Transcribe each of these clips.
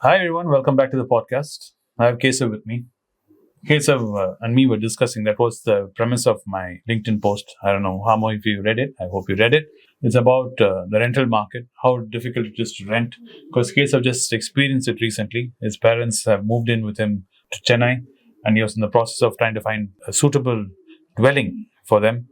Hi everyone, welcome back to the podcast. I have Keshav with me. Keshav and me were discussing, that was the premise of my LinkedIn post. I don't know how many of you read it. I hope you read it. It's about the rental market, how difficult it is to rent. Because Keshav just experienced it recently. His parents have moved in with him to Chennai, and he was in the process of trying to find a suitable dwelling for them.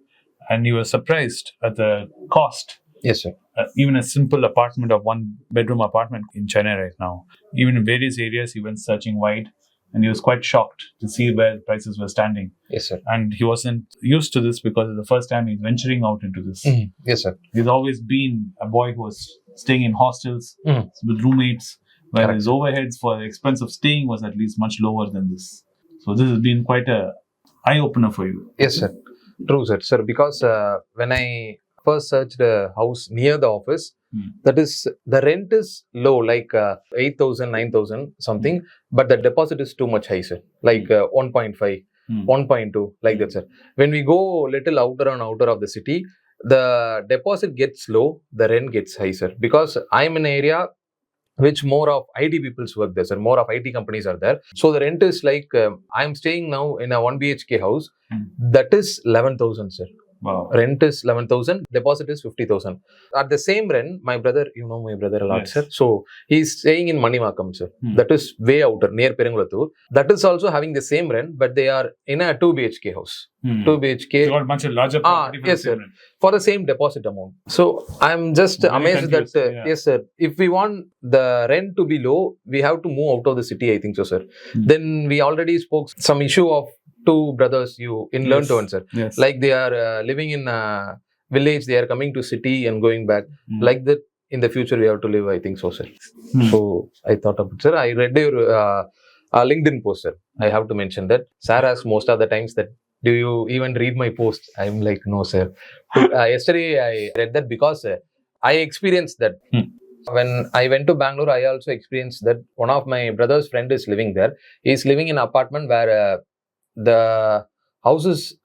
And he was surprised at the cost. Yes, sir. Even a simple apartment of one bedroom apartment in Chennai right now. Even in various areas, he went searching wide, and he was quite shocked to see where prices were standing. Yes, sir. And he wasn't used to this because it's the first time he's venturing out into this. Yes, sir. He's always been a boy who was staying in hostels with roommates, where Correct. his overheads for the expense of staying was at least much lower than this. So this has been quite a eye opener for you. Yes, sir. True, sir. Sir, because when I first searched a house near the office, that is, the rent is low, like 8,000, 9,000 something, but the deposit is too much high, sir. Like 1.5, 1.2, like that, sir. When we go little outer and outer of the city, the deposit gets low, the rent gets high, sir. Because I'm in an area which more of IT people's work there, sir. More of IT companies are there. So the rent is like, I'm staying now in a 1 BHK house. That is 11,000, sir. Wow. Rent is 11,000, deposit is 50,000. At the same rent, my brother, you know my brother a lot, Yes. sir. So he's staying in Manimakam, sir. That is way outer, near Perungulattur. That is also having the same rent, but they are in a 2 BHK house. 2 BHK. You got a much larger property for yes, the same sir. rent. For the same deposit amount. So I'm just Very amazed confused, that, yeah. yes, sir, if we want the rent to be low, we have to move out of the city, I think so, sir. Then we already spoke some issue of two brothers you in learn to earn, sir. Yes. Like they are living in a village, they are coming to city and going back. Like that, in the future, we have to live, I think so, sir. So I thought of it, sir. I read your LinkedIn post, sir. I have to mention that. Sir asks most of the times that, do you even read my post? I'm like, no, sir. Yesterday, I read that because I experienced that. When I went to Bangalore, I also experienced that one of my brother's friend is living there. He's living in an apartment where the house is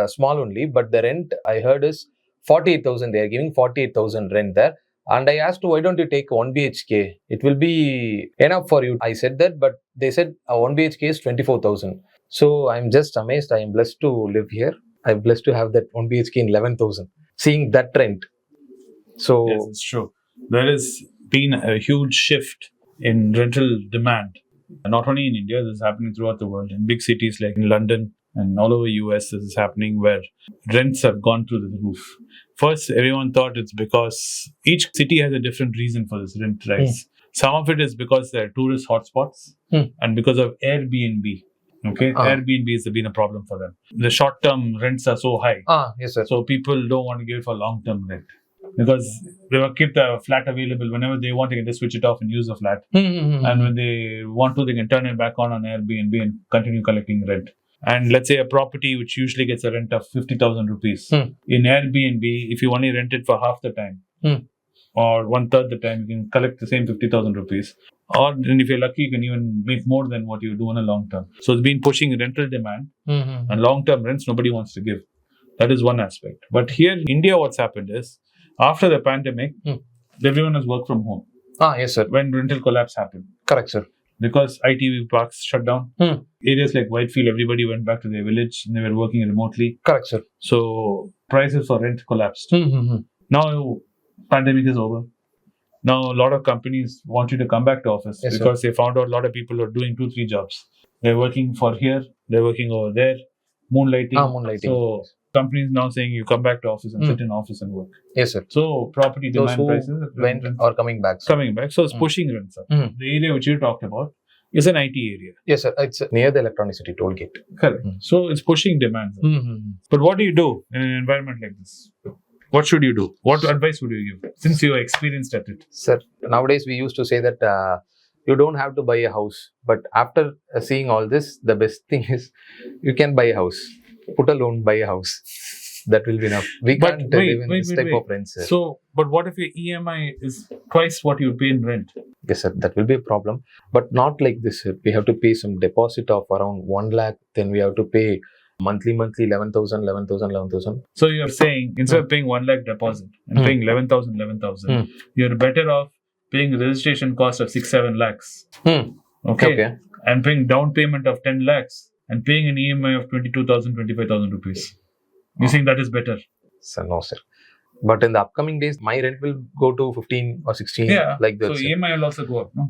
small only, but the rent I heard is 48,000. They are giving 48,000 rent there. And I asked, why don't you take 1 BHK? It will be enough for you. I said that, but they said 1 BHK is 24,000. So I'm just amazed. I am blessed to live here. I'm blessed to have that 1 BHK in 11,000. Seeing that rent. So Yes, it's true. There has been a huge shift in rental demand. Not only in India, this is happening throughout the world. In big cities like in London and all over US, this is happening where rents have gone through the roof. First, everyone thought it's because each city has a different reason for this rent rise. Some of it is because there are tourist hotspots and because of Airbnb. Okay, Airbnb has been a problem for them. The short-term rents are so high. Yes, sir. So people don't want to give it for long-term rent because they will keep the flat available whenever they want. They can just switch it off and use the flat. And when they want to, they can turn it back on Airbnb and continue collecting rent. And let's say a property which usually gets a rent of 50,000 rupees. In Airbnb, if you only rent it for half the time or 1/3 the time, you can collect the same 50,000 rupees. Or then if you're lucky, you can even make more than what you do on a long term. So it's been pushing rental demand and long-term rents nobody wants to give. That is one aspect. But here in India, what's happened is, after the pandemic, everyone has worked from home. Yes, sir. When rental collapse happened. Correct, sir. Because ITV parks shut down. Areas like Whitefield, everybody went back to their village and they were working remotely. Correct, sir. So prices for rent collapsed. Now, pandemic is over. Now, a lot of companies want you to come back to office because they found out a lot of people are doing 2-3 jobs. They're working for here, they're working over there, moonlighting. Moonlighting. So companies now saying you come back to office and sit in office and work. Yes, sir. So property Those demand who prices went or coming back, sir. coming back. So it's pushing rents up. The area which you talked about is an IT area. Yes, sir. It's near the Electronic City toll gate. Correct. So it's pushing demand. But what do you do in an environment like this? What should you do? What advice would you give since you are experienced at it? Sir, nowadays we used to say that you don't have to buy a house. But after seeing all this, the best thing is you can buy a house. Put a loan, buy a house. That will be enough. We But can't wait, live in this type of rent, sir. So, but what if your EMI is twice what you pay in rent? Yes, sir. That will be a problem. But not like this, sir. We have to pay some deposit of around 1 lakh. Then we have to pay monthly 11,000. So you're saying instead of paying 1 lakh deposit and paying 11,000, you're better off paying a registration cost of 6-7 lakhs. Okay. And paying down payment of 10 lakhs and paying an EMI of 22,000, 25,000 rupees. You think that is better? So no, sir. But in the upcoming days, my rent will go to 15 or 16 like that. So sir. EMI will also go up, no?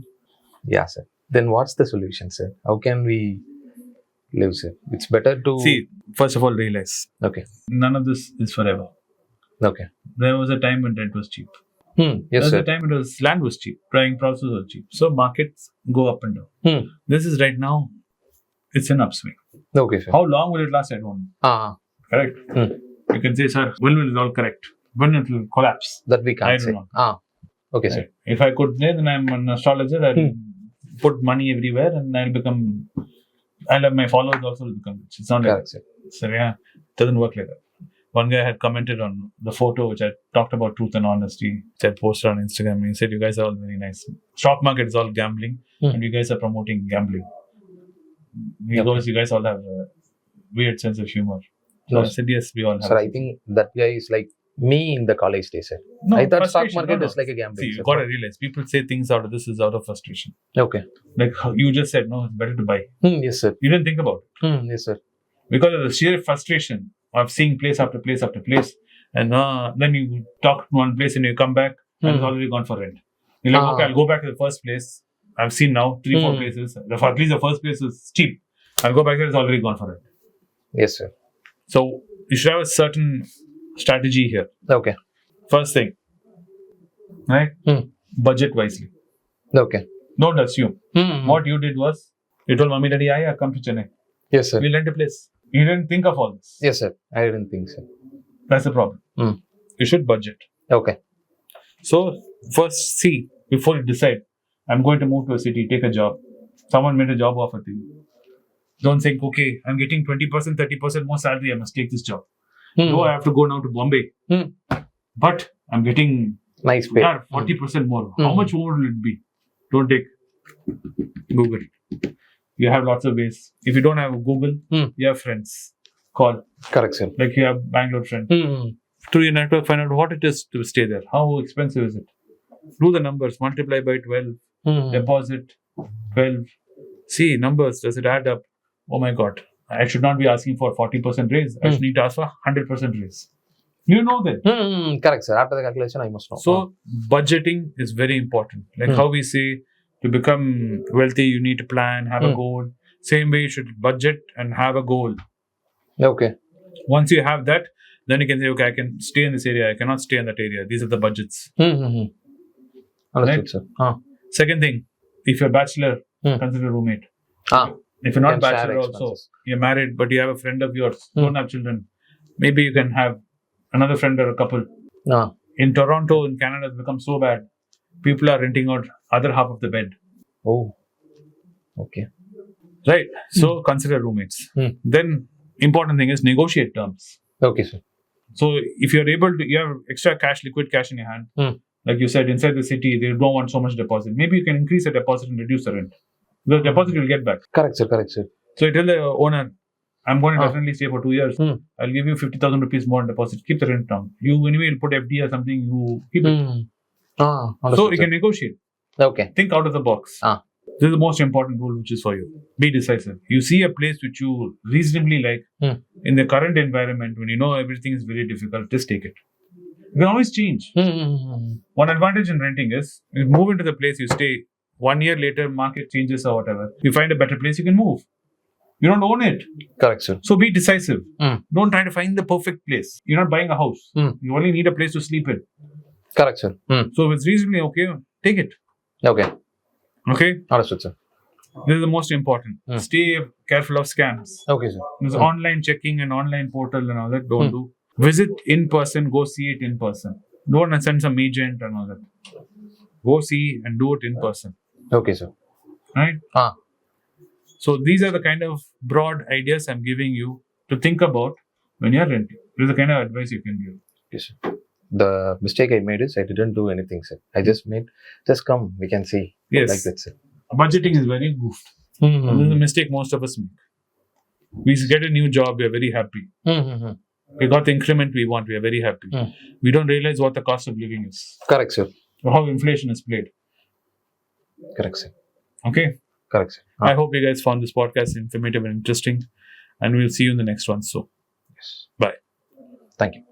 Yeah, sir. Then what's the solution, sir? How can we live, sir? It's better to... See, first of all, realize. Okay. None of this is forever. Okay. There was a time when rent was cheap. Yes, there was sir. a time when land was cheap. Buying process was cheap. So markets go up and down. This is right now, it's an upswing. Okay, sir. How long will it last? I don't know. Correct? You can say, sir, when will it all correct? When it will collapse? That we can't say. I don't know. Okay, right. sir. If I could say, then I'm an astrologer. I'll put money everywhere and I'll have my followers also will become rich. It's not like that. So yeah, it doesn't work like that. One guy had commented on the photo which I talked about truth and honesty, which I posted on Instagram. He said, you guys are all very nice. Stock market is all gambling and you guys are promoting gambling. Because you guys all have a weird sense of humor. So I said, yes, we all have. Sir, I think that guy is like me in the college days. Sir. No, I thought stock market is like a gambling. See, you got to realize, people say things out of this is out of frustration. Okay. Like you just said, no, it's better to buy. Yes, sir. You didn't think about it. Yes, sir. Because of the sheer frustration of seeing place after place after place, and then you talk to one place and you come back and it's already gone for rent. You're like, okay, I'll go back to the first place. I've seen now 3-4 places. At least the first place is cheap. I'll go back there, it's already gone for rent. Yes, sir. So you should have a certain strategy here. Okay. First thing, right? Budget wisely. Okay. Don't assume. What you did was, you told Mommy, Daddy, I come to Chennai. Yes, sir. We'll rent a place. You didn't think of all this. Yes, sir. I didn't think so. That's the problem. You should budget. Okay. So, first see, before you decide, I'm going to move to a city, take a job. Someone made a job offer to you. Don't think, okay, I'm getting 20%, 30% more salary, I must take this job. No, I have to go now to Bombay. But I'm getting nice pay. 40% more. How much more will it be? Don't take Google. You have lots of ways. If you don't have Google, you have friends. Call. Correct, sir. Like you have Bangalore friend. Through your network, find out what it is to stay there. How expensive is it? Do the numbers. Multiply by 12. Deposit 12. See numbers. Does it add up? Oh my God. I should not be asking for 40% raise. I should need to ask for 100% raise. You know that. Correct, sir. After the calculation, I must know. So, budgeting is very important. Like how we say, to become wealthy, you need to plan, have a goal. Same way, you should budget and have a goal. Okay. Once you have that, then you can say, okay, I can stay in this area. I cannot stay in that area. These are the budgets. Understood, right? sir. Second thing, if you're a bachelor, consider a roommate. If you're not bachelor also, you're married, but you have a friend of yours, don't have children. Maybe you can have another friend or a couple. In Toronto, in Canada, it's become so bad. People are renting out other half of the bed. Oh. Okay. Right. So consider roommates. Then important thing is negotiate terms. Okay, sir. So if you're able to, you have extra cash, liquid cash in your hand. Like you said, inside the city, they don't want so much deposit. Maybe you can increase the deposit and reduce the rent. The deposit you'll get back. Correct, sir. Correct, sir. So you tell the owner, I'm going to definitely stay for 2 years. I'll give you 50,000 rupees more in deposit. Keep the rent down. You anyway will put FD or something, you keep it. So you can negotiate. Okay. Think out of the box. This is the most important rule which is for you. Be decisive. You see a place which you reasonably like in the current environment, when you know everything is very difficult, just take it. You can always change. One advantage in renting is you move into the place, you stay. 1 year later, market changes or whatever. You find a better place, you can move. You don't own it. Correct, sir. So be decisive. Don't try to find the perfect place. You're not buying a house. You only need a place to sleep in. Correct, sir. So if it's reasonably okay, take it. Okay. Okay? Understood, sir. This is the most important. Stay careful of scams. Okay, sir. There's online checking and online portal and all that. Don't do. Visit in person. Go see it in person. Don't send some agent and all that. Go see and do it in person. Okay, sir. Right? So these are the kind of broad ideas I'm giving you to think about when you're renting. This is the kind of advice you can give. Yes, sir. The mistake I made is I didn't do anything, sir. I just come, we can see. Yes. Like that, sir. Budgeting is very goofed. This is a mistake most of us make. We get a new job, we are very happy. We got the increment we want, we are very happy. We don't realize what the cost of living is. Correct, sir. How inflation is played. Correct, sir. Okay. Correct, sir. I hope you guys found this podcast informative and interesting, and we'll see you in the next one. So, Yes. bye. Thank you.